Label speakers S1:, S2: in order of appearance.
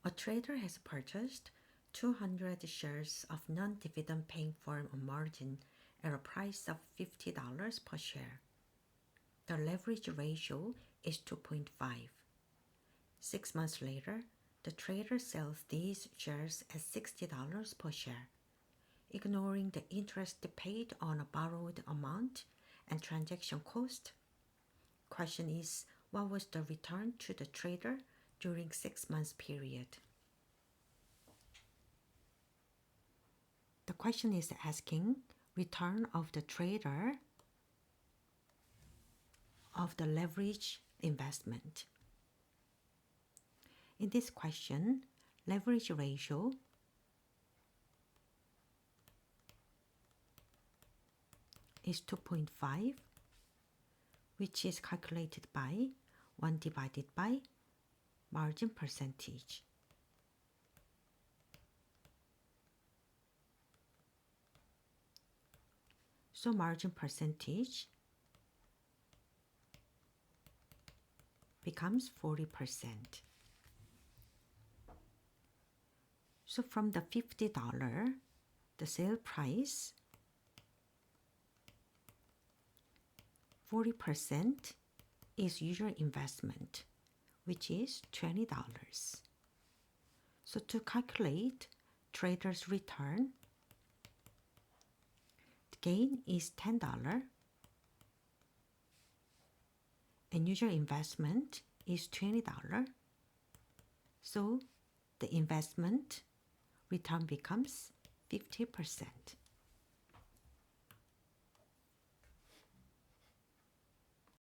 S1: A trader has purchased 200 shares of non-dividend paying firm on margin at a price of $50 per share. The leverage ratio is 2.5. 6 months later, the trader sells these shares at $60 per share, ignoring the interest paid on a borrowed amount and transaction cost. Question is, what was the return to the trader during 6 months period? The question is asking return of the trader of the leverage investment. In this question, leverage ratio is 2.5, which is calculated by 1 divided by margin percentage. So margin percentage becomes 40%. So from the $50, the sale price, 40% is usual investment, which is $20. So to calculate trader's return, the gain is $10 and usual investment is $20. So the investment return becomes 50%.